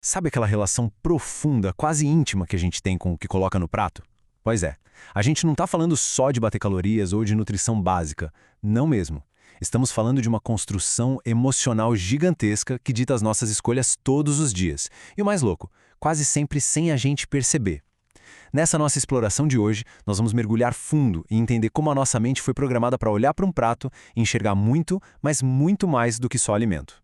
Sabe aquela relação profunda, quase íntima que a gente tem com o que coloca no prato? Pois é, a gente não está falando só de bater calorias ou de nutrição básica, não mesmo. Estamos falando de uma construção emocional gigantesca que dita as nossas escolhas todos os dias. E o mais louco, quase sempre sem a gente perceber. Nessa nossa exploração de hoje, nós vamos mergulhar fundo e entender como a nossa mente foi programada para olhar para um prato e enxergar muito, mas muito mais do que só alimento.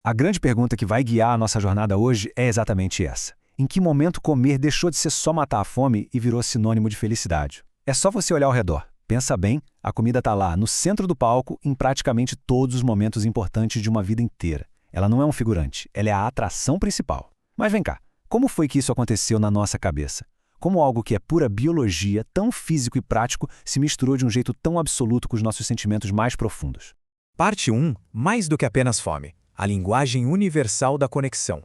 A grande pergunta que vai guiar a nossa jornada hoje é exatamente essa. Em que momento comer deixou de ser só matar a fome e virou sinônimo de felicidade? É só você olhar ao redor. Pensa bem, a comida está lá, no centro do palco, em praticamente todos os momentos importantes de uma vida inteira. Ela não é um figurante, ela é a atração principal. Mas vem cá, como foi que isso aconteceu na nossa cabeça? Como algo que é pura biologia, tão físico e prático, se misturou de um jeito tão absoluto com os nossos sentimentos mais profundos? Parte 1. Mais do que apenas fome. A linguagem universal da conexão.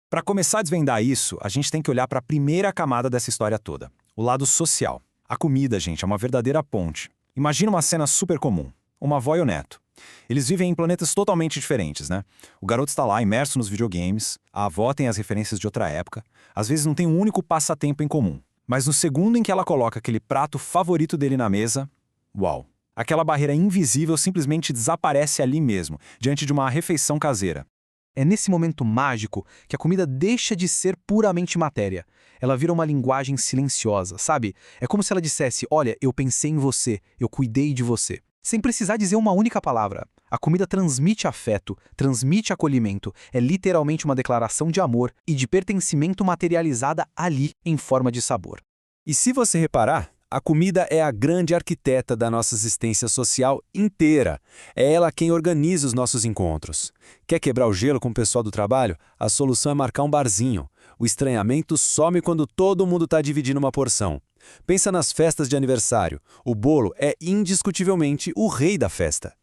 Para começar a desvendar isso, a gente tem que olhar para a primeira camada dessa história toda, o lado social. A comida, gente, é uma verdadeira ponte. Imagina uma cena super comum, uma avó e o neto. Eles vivem em planetas totalmente diferentes, né? O garoto está lá, imerso nos videogames, a avó tem as referências de outra época, às vezes não tem um único passatempo em comum. Mas no segundo em que ela coloca aquele prato favorito dele na mesa, uau! Aquela barreira invisível simplesmente desaparece ali mesmo, diante de uma refeição caseira. É nesse momento mágico que a comida deixa de ser puramente matéria. Ela vira uma linguagem silenciosa, sabe? É como se ela dissesse, olha, eu pensei em você, eu cuidei de você. Sem precisar dizer uma única palavra. A comida transmite afeto, transmite acolhimento. É literalmente uma declaração de amor e de pertencimento materializada ali em forma de sabor. E se você reparar, a comida é a grande arquiteta da nossa existência social inteira. É ela quem organiza os nossos encontros. Quer quebrar o gelo com o pessoal do trabalho? A solução é marcar um barzinho. O estranhamento some quando todo mundo está dividindo uma porção. Pensa nas festas de aniversário. O bolo é indiscutivelmente o rei da festa.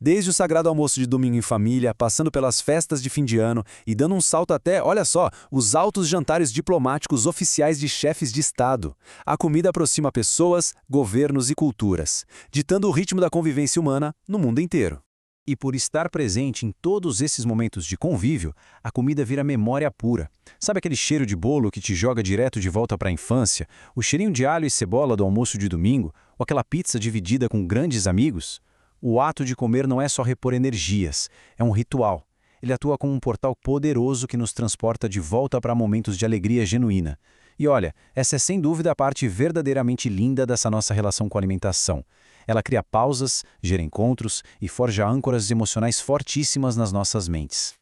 Desde o sagrado almoço de domingo em família, passando pelas festas de fim de ano e dando um salto até, olha só, os altos jantares diplomáticos oficiais de chefes de Estado. A comida aproxima pessoas, governos e culturas, ditando o ritmo da convivência humana no mundo inteiro. E por estar presente em todos esses momentos de convívio, a comida vira memória pura. Sabe aquele cheiro de bolo que te joga direto de volta para a infância? O cheirinho de alho e cebola do almoço de domingo? Ou aquela pizza dividida com grandes amigos? O ato de comer não é só repor energias, é um ritual. Ele atua como um portal poderoso que nos transporta de volta para momentos de alegria genuína. E olha, essa é sem dúvida a parte verdadeiramente linda dessa nossa relação com a alimentação. Ela cria pausas, gera encontros e forja âncoras emocionais fortíssimas nas nossas mentes.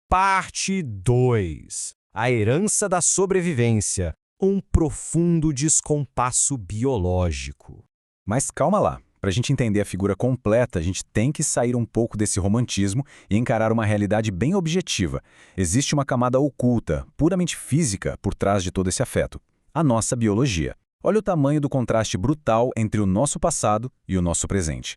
Parte 2. A herança da sobrevivência. Um profundo descompasso biológico. Mas calma lá. Para a gente entender a figura completa, a gente tem que sair um pouco desse romantismo e encarar uma realidade bem objetiva. Existe uma camada oculta, puramente física, por trás de todo esse afeto. A nossa biologia. Olha o tamanho do contraste brutal entre o nosso passado e o nosso presente.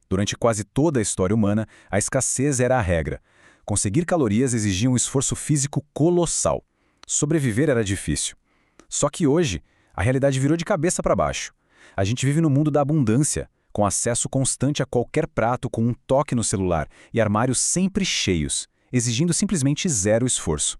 Durante quase toda a história humana, a escassez era a regra. Conseguir calorias exigia um esforço físico colossal. Sobreviver era difícil. Só que hoje, a realidade virou de cabeça para baixo. A gente vive no mundo da abundância, com acesso constante a qualquer prato com um toque no celular e armários sempre cheios, exigindo simplesmente zero esforço.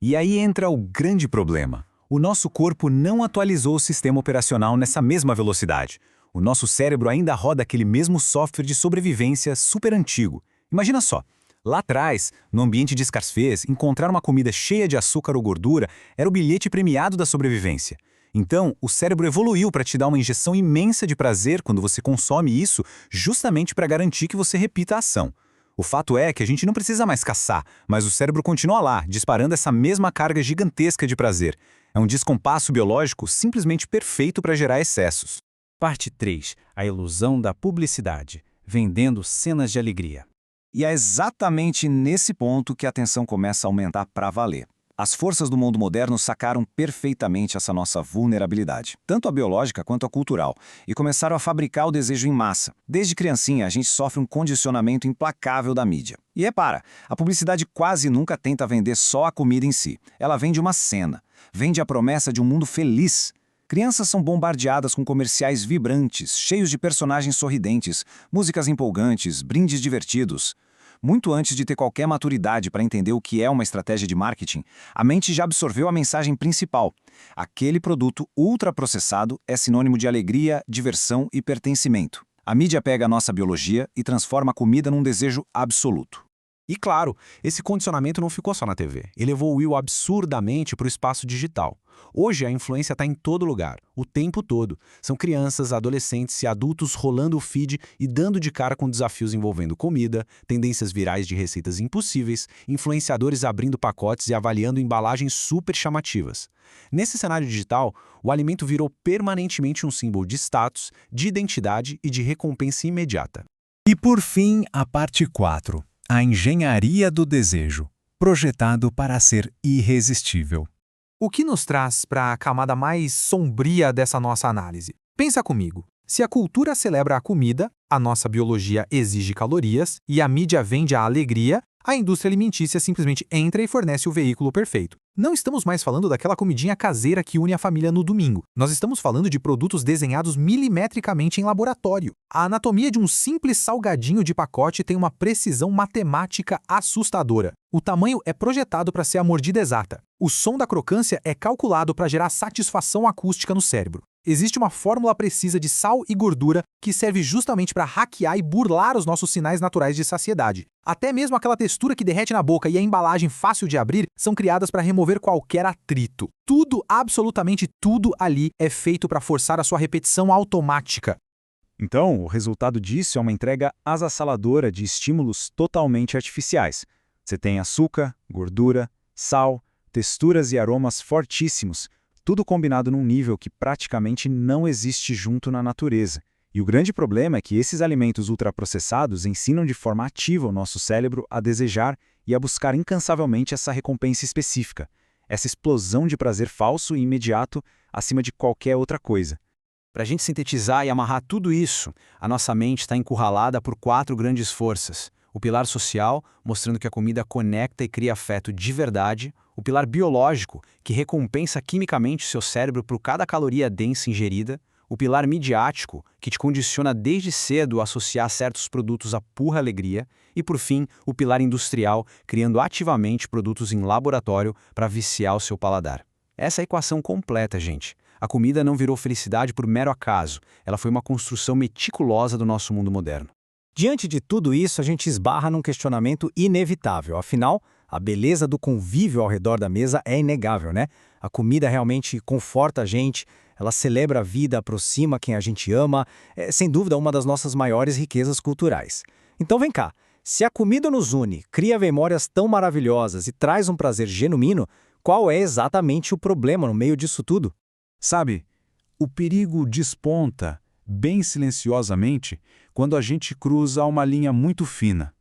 E aí entra o grande problema. O nosso corpo não atualizou o sistema operacional nessa mesma velocidade. O nosso cérebro ainda roda aquele mesmo software de sobrevivência super antigo. Imagina só, lá atrás, no ambiente de escassez, encontrar uma comida cheia de açúcar ou gordura era o bilhete premiado da sobrevivência. Então, o cérebro evoluiu para te dar uma injeção imensa de prazer quando você consome isso, justamente para garantir que você repita a ação. O fato é que a gente não precisa mais caçar, mas o cérebro continua lá, disparando essa mesma carga gigantesca de prazer. É um descompasso biológico simplesmente perfeito para gerar excessos. Parte 3. A ilusão da publicidade. Vendendo cenas de alegria. E é exatamente nesse ponto que a tensão começa a aumentar para valer. As forças do mundo moderno sacaram perfeitamente essa nossa vulnerabilidade, tanto a biológica quanto a cultural, e começaram a fabricar o desejo em massa. Desde criancinha, a gente sofre um condicionamento implacável da mídia. E repara, a publicidade quase nunca tenta vender só a comida em si. Ela vende uma cena, vende a promessa de um mundo feliz. Crianças são bombardeadas com comerciais vibrantes, cheios de personagens sorridentes, músicas empolgantes, brindes divertidos. Muito antes de ter qualquer maturidade para entender o que é uma estratégia de marketing, a mente já absorveu a mensagem principal. Aquele produto ultraprocessado é sinônimo de alegria, diversão e pertencimento. A mídia pega a nossa biologia e transforma a comida num desejo absoluto. E claro, esse condicionamento não ficou só na TV. Ele evoluiu absurdamente para o espaço digital. Hoje a influência está em todo lugar, o tempo todo. São crianças, adolescentes e adultos rolando o feed e dando de cara com desafios envolvendo comida, tendências virais de receitas impossíveis, influenciadores abrindo pacotes e avaliando embalagens super chamativas. Nesse cenário digital, o alimento virou permanentemente um símbolo de status, de identidade e de recompensa imediata. E por fim, a parte 4. A engenharia do desejo, projetado para ser irresistível. O que nos traz para a camada mais sombria dessa nossa análise? Pensa comigo. Se a cultura celebra a comida, a nossa biologia exige calorias e a mídia vende a alegria, a indústria alimentícia simplesmente entra e fornece o veículo perfeito. Não estamos mais falando daquela comidinha caseira que une a família no domingo. Nós estamos falando de produtos desenhados milimetricamente em laboratório. A anatomia de um simples salgadinho de pacote tem uma precisão matemática assustadora. O tamanho é projetado para ser a mordida exata. O som da crocância é calculado para gerar satisfação acústica no cérebro. Existe uma fórmula precisa de sal e gordura que serve justamente para hackear e burlar os nossos sinais naturais de saciedade. Até mesmo aquela textura que derrete na boca e a embalagem fácil de abrir são criadas para remover qualquer atrito. Tudo, absolutamente tudo ali é feito para forçar a sua repetição automática. Então, o resultado disso é uma entrega avassaladora de estímulos totalmente artificiais. Você tem açúcar, gordura, sal, texturas e aromas fortíssimos, tudo combinado num nível que praticamente não existe junto na natureza. E o grande problema é que esses alimentos ultraprocessados ensinam de forma ativa o nosso cérebro a desejar e a buscar incansavelmente essa recompensa específica, essa explosão de prazer falso e imediato acima de qualquer outra coisa. Para a gente sintetizar e amarrar tudo isso, a nossa mente está encurralada por 4 grandes forças. O pilar social, mostrando que a comida conecta e cria afeto de verdade. O pilar biológico, que recompensa quimicamente o seu cérebro por cada caloria densa ingerida. O pilar midiático, que te condiciona desde cedo a associar certos produtos à pura alegria. E, por fim, o pilar industrial, criando ativamente produtos em laboratório para viciar o seu paladar. Essa é a equação completa, gente. A comida não virou felicidade por mero acaso. Ela foi uma construção meticulosa do nosso mundo moderno. Diante de tudo isso, a gente esbarra num questionamento inevitável. Afinal, a beleza do convívio ao redor da mesa é inegável, né? A comida realmente conforta a gente, ela celebra a vida, aproxima quem a gente ama, é sem dúvida uma das nossas maiores riquezas culturais. Então vem cá, se a comida nos une, cria memórias tão maravilhosas e traz um prazer genuíno, qual é exatamente o problema no meio disso tudo? Sabe, o perigo desponta, bem silenciosamente, quando a gente cruza uma linha muito fina.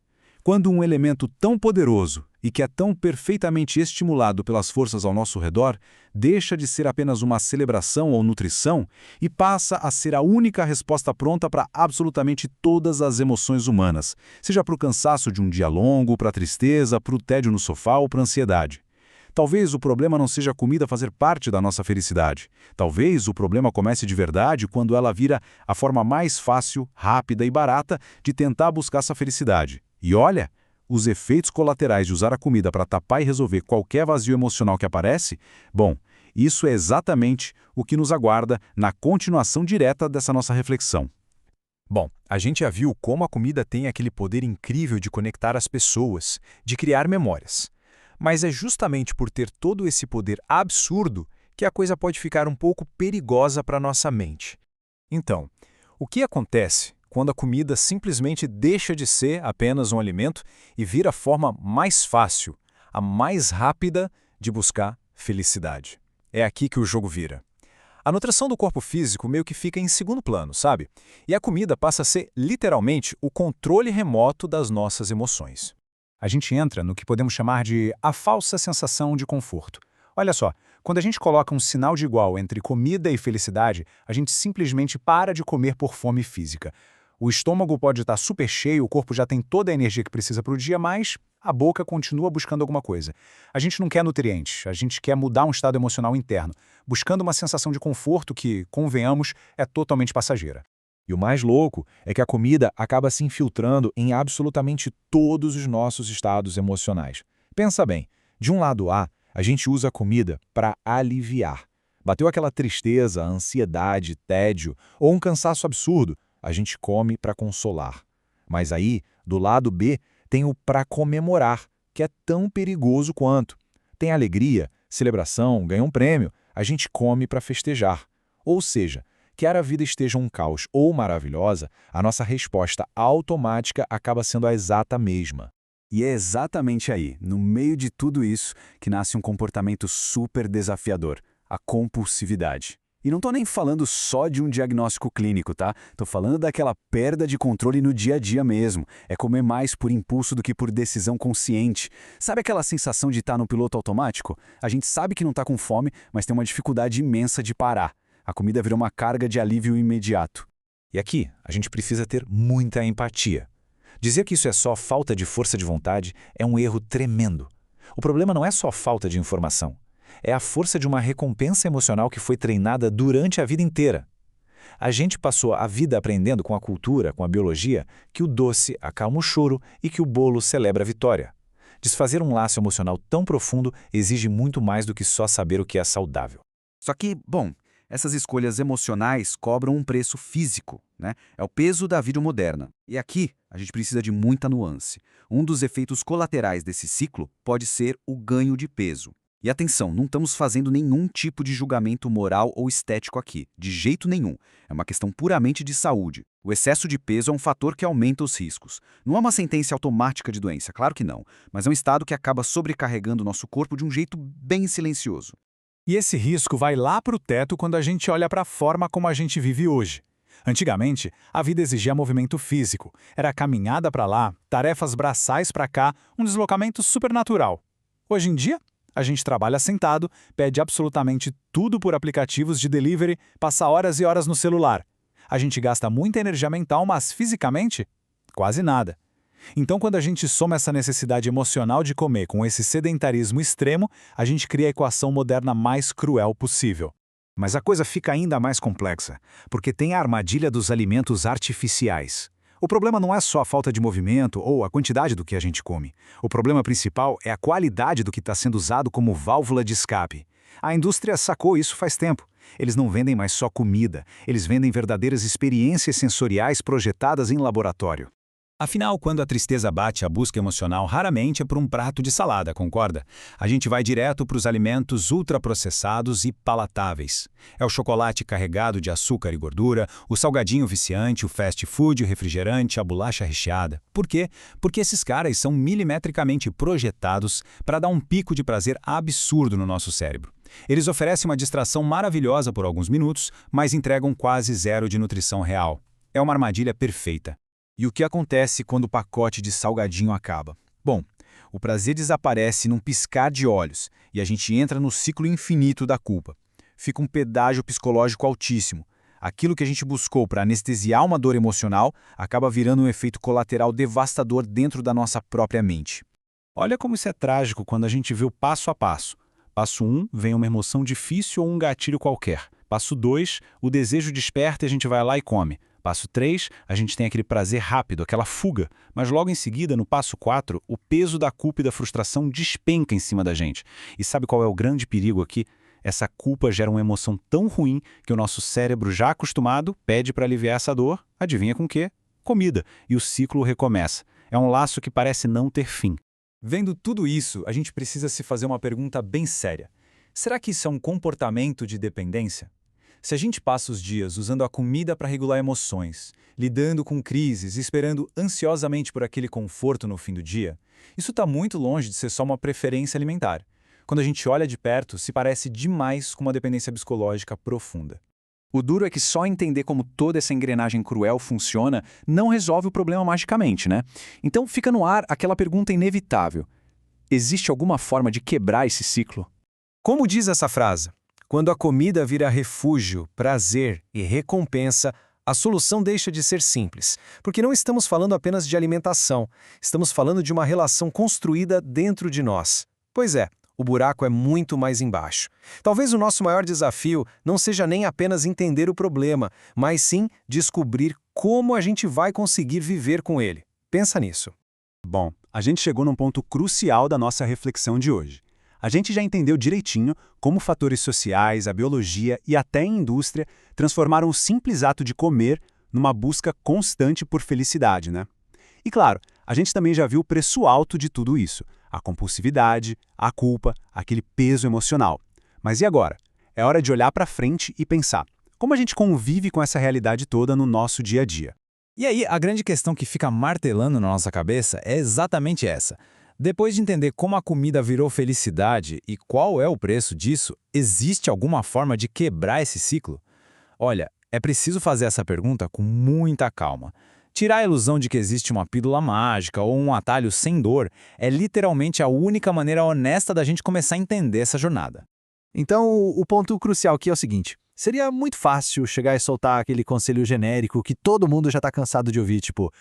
Quando um elemento tão poderoso e que é tão perfeitamente estimulado pelas forças ao nosso redor deixa de ser apenas uma celebração ou nutrição e passa a ser a única resposta pronta para absolutamente todas as emoções humanas, seja para o cansaço de um dia longo, para a tristeza, para o tédio no sofá ou para a ansiedade. Talvez o problema não seja a comida fazer parte da nossa felicidade. Talvez o problema comece de verdade quando ela vira a forma mais fácil, rápida e barata de tentar buscar essa felicidade. E olha, os efeitos colaterais de usar a comida para tapar e resolver qualquer vazio emocional que aparece, bom, isso é exatamente o que nos aguarda na continuação direta dessa nossa reflexão. Bom, a gente já viu como a comida tem aquele poder incrível de conectar as pessoas, de criar memórias. Mas é justamente por ter todo esse poder absurdo que a coisa pode ficar um pouco perigosa para nossa mente. Então, o que acontece quando a comida simplesmente deixa de ser apenas um alimento e vira a forma mais fácil, a mais rápida de buscar felicidade? É aqui que o jogo vira. A nutrição do corpo físico meio que fica em segundo plano, sabe? E a comida passa a ser literalmente o controle remoto das nossas emoções. A gente entra no que podemos chamar de a falsa sensação de conforto. Olha só, quando a gente coloca um sinal de igual entre comida e felicidade, a gente simplesmente para de comer por fome física. O estômago pode estar super cheio, o corpo já tem toda a energia que precisa para o dia, mas a boca continua buscando alguma coisa. A gente não quer nutrientes, a gente quer mudar um estado emocional interno, buscando uma sensação de conforto que, convenhamos, é totalmente passageira. E o mais louco é que a comida acaba se infiltrando em absolutamente todos os nossos estados emocionais. Pensa bem, de um lado a gente usa a comida para aliviar. Bateu aquela tristeza, ansiedade, tédio ou um cansaço absurdo, a gente come para consolar. Mas aí, do lado B, tem o para comemorar, que é tão perigoso quanto. Tem alegria, celebração, ganha um prêmio, a gente come para festejar. Ou seja, quer a vida esteja um caos ou maravilhosa, a nossa resposta automática acaba sendo a exata mesma. E é exatamente aí, no meio de tudo isso, que nasce um comportamento super desafiador, a compulsividade. E não estou nem falando só de um diagnóstico clínico, tá? Estou falando daquela perda de controle no dia a dia mesmo. É comer mais por impulso do que por decisão consciente. Sabe aquela sensação de estar no piloto automático? A gente sabe que não está com fome, mas tem uma dificuldade imensa de parar. A comida virou uma carga de alívio imediato. E aqui, a gente precisa ter muita empatia. Dizer que isso é só falta de força de vontade é um erro tremendo. O problema não é só falta de informação. É a força de uma recompensa emocional que foi treinada durante a vida inteira. A gente passou a vida aprendendo com a cultura, com a biologia, que o doce acalma o choro e que o bolo celebra a vitória. Desfazer um laço emocional tão profundo exige muito mais do que só saber o que é saudável. Só que, bom, essas escolhas emocionais cobram um preço físico, né? É o peso da vida moderna. E aqui a gente precisa de muita nuance. Um dos efeitos colaterais desse ciclo pode ser o ganho de peso. E atenção, não estamos fazendo nenhum tipo de julgamento moral ou estético aqui, de jeito nenhum. É uma questão puramente de saúde. O excesso de peso é um fator que aumenta os riscos. Não é uma sentença automática de doença, claro que não, mas é um estado que acaba sobrecarregando o nosso corpo de um jeito bem silencioso. E esse risco vai lá para o teto quando a gente olha para a forma como a gente vive hoje. Antigamente, a vida exigia movimento físico. Era caminhada para lá, tarefas braçais para cá, um deslocamento supernatural. Hoje em dia, a gente trabalha sentado, pede absolutamente tudo por aplicativos de delivery, passa horas e horas no celular. A gente gasta muita energia mental, mas fisicamente, quase nada. Então, quando a gente soma essa necessidade emocional de comer com esse sedentarismo extremo, a gente cria a equação moderna mais cruel possível. Mas a coisa fica ainda mais complexa, porque tem a armadilha dos alimentos artificiais. O problema não é só a falta de movimento ou a quantidade do que a gente come. O problema principal é a qualidade do que está sendo usado como válvula de escape. A indústria sacou isso faz tempo. Eles não vendem mais só comida, eles vendem verdadeiras experiências sensoriais projetadas em laboratório. Afinal, quando a tristeza bate, a busca emocional raramente é por um prato de salada, concorda? A gente vai direto para os alimentos ultraprocessados e palatáveis. É o chocolate carregado de açúcar e gordura, o salgadinho viciante, o fast food, o refrigerante, a bolacha recheada. Por quê? Porque esses caras são milimetricamente projetados para dar um pico de prazer absurdo no nosso cérebro. Eles oferecem uma distração maravilhosa por alguns minutos, mas entregam quase zero de nutrição real. É uma armadilha perfeita. E o que acontece quando o pacote de salgadinho acaba? Bom, o prazer desaparece num piscar de olhos e a gente entra no ciclo infinito da culpa. Fica um pedágio psicológico altíssimo. Aquilo que a gente buscou para anestesiar uma dor emocional acaba virando um efeito colateral devastador dentro da nossa própria mente. Olha como isso é trágico quando a gente vê o passo a passo. Passo 1, vem uma emoção difícil ou um gatilho qualquer. Passo 2, o desejo desperta e a gente vai lá e come. Passo 3, a gente tem aquele prazer rápido, aquela fuga, mas logo em seguida, no passo 4, o peso da culpa e da frustração despenca em cima da gente. E sabe qual é o grande perigo aqui? Essa culpa gera uma emoção tão ruim que o nosso cérebro, já acostumado, pede para aliviar essa dor, adivinha com o quê? Comida. E o ciclo recomeça. É um laço que parece não ter fim. Vendo tudo isso, a gente precisa se fazer uma pergunta bem séria. Será que isso é um comportamento de dependência? Se a gente passa os dias usando a comida para regular emoções, lidando com crises, esperando ansiosamente por aquele conforto no fim do dia, isso está muito longe de ser só uma preferência alimentar. Quando a gente olha de perto, se parece demais com uma dependência psicológica profunda. O duro é que só entender como toda essa engrenagem cruel funciona não resolve o problema magicamente, né? Então fica no ar aquela pergunta inevitável. Existe alguma forma de quebrar esse ciclo? Como diz essa frase? Quando a comida vira refúgio, prazer e recompensa, a solução deixa de ser simples, porque não estamos falando apenas de alimentação, estamos falando de uma relação construída dentro de nós. Pois é, O buraco é muito mais embaixo. Talvez o nosso maior desafio não seja nem apenas entender o problema, mas sim descobrir como a gente vai conseguir viver com ele. Pensa nisso. Bom, a gente chegou num ponto crucial da nossa reflexão de hoje. A gente já entendeu direitinho como fatores sociais, a biologia e até a indústria transformaram o simples ato de comer numa busca constante por felicidade, né? E claro, a gente também já viu o preço alto de tudo isso, a compulsividade, a culpa, aquele peso emocional. Mas e agora? É hora de olhar para frente e pensar, como a gente convive com essa realidade toda no nosso dia a dia? E aí, a grande questão que fica martelando na nossa cabeça é exatamente essa. Depois de entender como a comida virou felicidade e qual é o preço disso, existe alguma forma de quebrar esse ciclo? Olha, é preciso fazer essa pergunta com muita calma. Tirar a ilusão de que existe uma pílula mágica ou um atalho sem dor é literalmente a única maneira honesta da gente começar a entender essa jornada. Então, o ponto crucial aqui é o seguinte: seria muito fácil chegar e soltar aquele conselho genérico que todo mundo já está cansado de ouvir, tipo,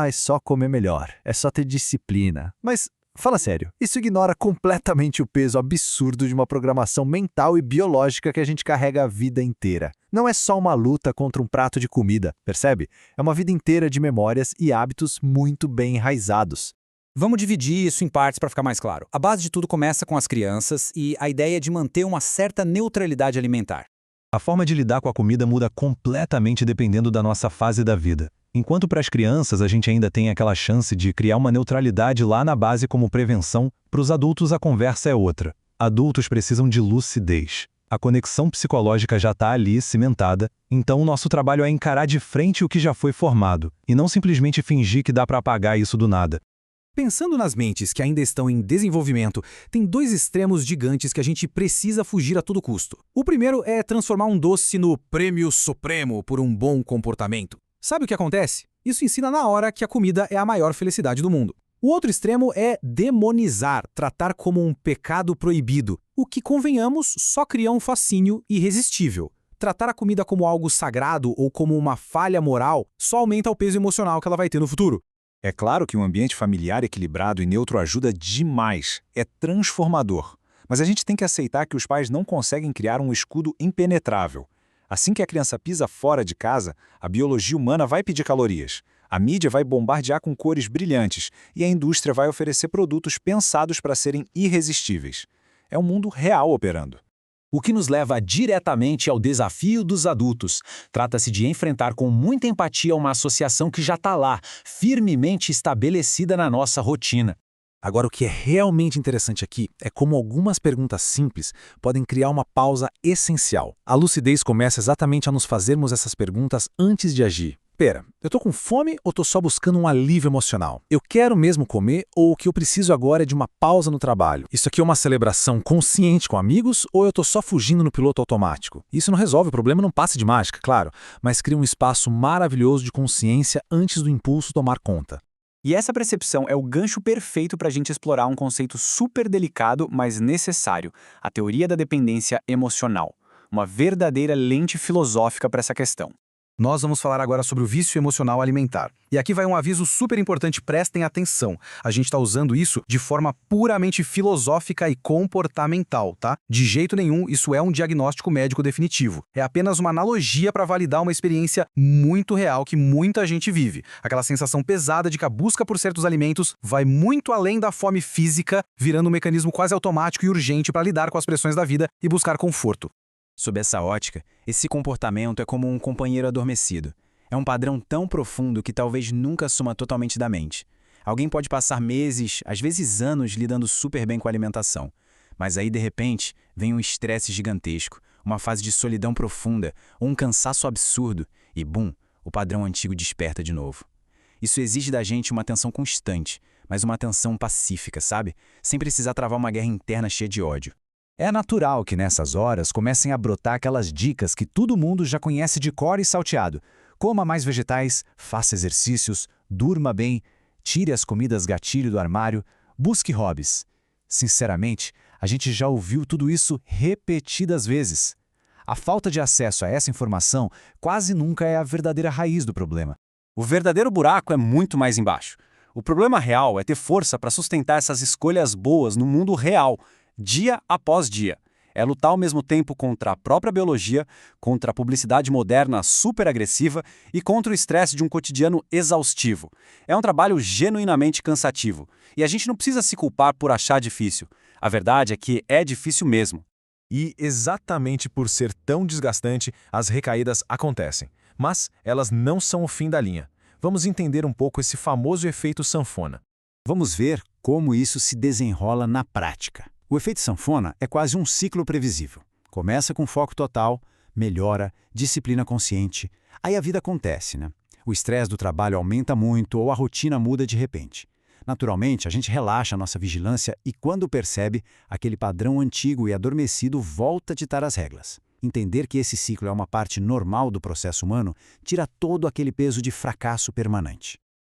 é só comer melhor, é só ter disciplina. Mas, fala sério, isso ignora completamente o peso absurdo de uma programação mental e biológica que a gente carrega a vida inteira. Não é só uma luta contra um prato de comida, percebe? É uma vida inteira de memórias e hábitos muito bem enraizados. Vamos dividir isso em partes para ficar mais claro. A base de tudo começa com as crianças e a ideia é de manter uma certa neutralidade alimentar. A forma de lidar com a comida muda completamente dependendo da nossa fase da vida. Enquanto para as crianças a gente ainda tem aquela chance de criar uma neutralidade lá na base como prevenção, para os adultos a conversa é outra. Adultos precisam de lucidez. A conexão psicológica já está ali, cimentada, então o nosso trabalho é encarar de frente o que já foi formado, e não simplesmente fingir que dá para apagar isso do nada. Pensando nas mentes que ainda estão em desenvolvimento, tem dois extremos gigantes que a gente precisa fugir a todo custo. O primeiro é transformar um doce no prêmio supremo por um bom comportamento. Sabe o que acontece? Isso ensina na hora que a comida é a maior felicidade do mundo. O outro extremo é demonizar, tratar como um pecado proibido, o que, convenhamos, só cria um fascínio irresistível. Tratar a comida como algo sagrado ou como uma falha moral só aumenta o peso emocional que ela vai ter no futuro. É claro que um ambiente familiar equilibrado e neutro ajuda demais, é transformador. Mas a gente tem que aceitar que os pais não conseguem criar um escudo impenetrável. Assim que a criança pisa fora de casa, a biologia humana vai pedir calorias. A mídia vai bombardear com cores brilhantes e a indústria vai oferecer produtos pensados para serem irresistíveis. É um mundo real operando. O que nos leva diretamente ao desafio dos adultos. Trata-se de enfrentar com muita empatia uma associação que já está lá, firmemente estabelecida na nossa rotina. Agora, o que é realmente interessante aqui é como algumas perguntas simples podem criar uma pausa essencial. A lucidez começa exatamente a nos fazermos essas perguntas antes de agir. Pera, eu tô com fome ou tô só buscando um alívio emocional? Eu quero mesmo comer ou o que eu preciso agora é de uma pausa no trabalho? Isso aqui é uma celebração consciente com amigos ou eu tô só fugindo no piloto automático? Isso não resolve o problema, não passa de mágica, claro, mas cria um espaço maravilhoso de consciência antes do impulso tomar conta. E essa percepção é o gancho perfeito para a gente explorar um conceito super delicado, mas necessário, a teoria da dependência emocional. Uma verdadeira lente filosófica para essa questão. Nós vamos falar agora sobre o vício emocional alimentar. E aqui vai um aviso super importante, prestem atenção. A gente está usando isso de forma puramente filosófica e comportamental, tá? De jeito nenhum, isso é um diagnóstico médico definitivo. É apenas uma analogia para validar uma experiência muito real que muita gente vive. Aquela sensação pesada de que a busca por certos alimentos vai muito além da fome física, virando um mecanismo quase automático e urgente para lidar com as pressões da vida e buscar conforto. Sob essa ótica, esse comportamento é como um companheiro adormecido. É um padrão tão profundo que talvez nunca suma totalmente da mente. Alguém pode passar meses, às vezes anos, lidando super bem com a alimentação. Mas aí, de repente, vem um estresse gigantesco, uma fase de solidão profunda ou um cansaço absurdo e, bum, o padrão antigo desperta de novo. Isso exige da gente uma atenção constante, mas uma atenção pacífica, sabe? Sem precisar travar uma guerra interna cheia de ódio. É natural que nessas horas comecem a brotar aquelas dicas que todo mundo já conhece de cor e salteado. Coma mais vegetais, faça exercícios, durma bem, tire as comidas gatilho do armário, busque hobbies. Sinceramente, a gente já ouviu tudo isso repetidas vezes. A falta de acesso a essa informação quase nunca é a verdadeira raiz do problema. O verdadeiro buraco é muito mais embaixo. O problema real é ter força para sustentar essas escolhas boas no mundo real. dia após dia. É lutar ao mesmo tempo contra a própria biologia, contra a publicidade moderna super agressiva e contra o estresse de um cotidiano exaustivo. É um trabalho genuinamente cansativo. E a gente não precisa se culpar por achar difícil. A verdade é que é difícil mesmo. E, exatamente por ser tão desgastante, as recaídas acontecem. Mas elas não são o fim da linha. Vamos entender um pouco esse famoso efeito sanfona. Vamos ver como isso se desenrola na prática. O efeito sanfona é quase um ciclo previsível. Começa com foco total, melhora, disciplina consciente. Aí a vida acontece, né? O estresse do trabalho aumenta muito ou a rotina muda de repente. Naturalmente, a gente relaxa a nossa vigilância e, quando percebe, aquele padrão antigo e adormecido volta a ditar as regras. Entender que esse ciclo é uma parte normal do processo humano tira todo aquele peso de fracasso permanente.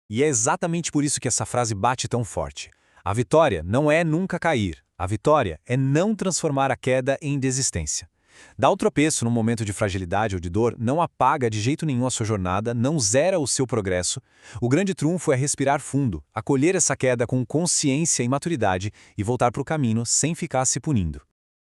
E é exatamente por isso que essa frase bate tão forte. A vitória não é nunca cair. A vitória é não transformar a queda em desistência. Dar o tropeço num momento de fragilidade ou de dor não apaga de jeito nenhum a sua jornada, não zera o seu progresso. O grande trunfo é respirar fundo, acolher essa queda com consciência e maturidade e voltar para o caminho sem ficar se punindo.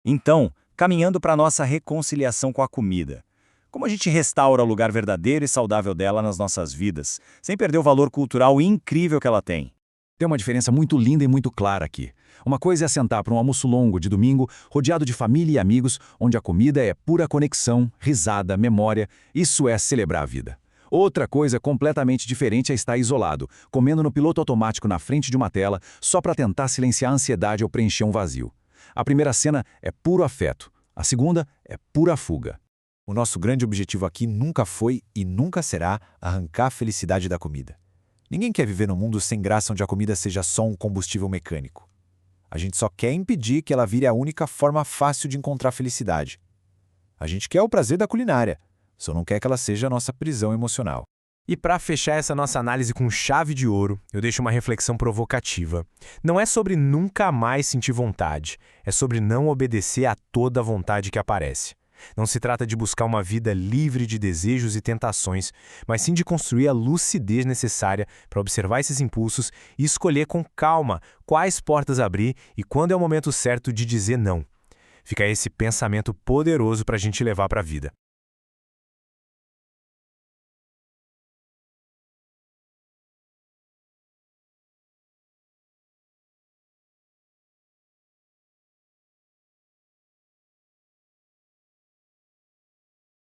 Então, caminhando para a nossa reconciliação com a comida. Como a gente restaura o lugar verdadeiro e saudável dela nas nossas vidas, sem perder o valor cultural incrível que ela tem? Tem uma diferença muito linda e muito clara aqui. Uma coisa é sentar para um almoço longo de domingo, rodeado de família e amigos, onde a comida é pura conexão, risada, memória. Isso é celebrar a vida. Outra coisa completamente diferente é estar isolado, comendo no piloto automático na frente de uma tela, só para tentar silenciar a ansiedade ou preencher um vazio. A primeira cena é puro afeto. A segunda é pura fuga. O nosso grande objetivo aqui nunca foi e nunca será arrancar a felicidade da comida. Ninguém quer viver num mundo sem graça onde a comida seja só um combustível mecânico. A gente só quer impedir que ela vire a única forma fácil de encontrar felicidade. A gente quer o prazer da culinária, só não quer que ela seja a nossa prisão emocional. E para fechar essa nossa análise com chave de ouro, eu deixo uma reflexão provocativa. Não é sobre nunca mais sentir vontade, é sobre não obedecer a toda vontade que aparece. Não se trata de buscar uma vida livre de desejos e tentações, mas sim de construir a lucidez necessária para observar esses impulsos e escolher com calma quais portas abrir e quando é o momento certo de dizer não. Fica esse pensamento poderoso para a gente levar para a vida.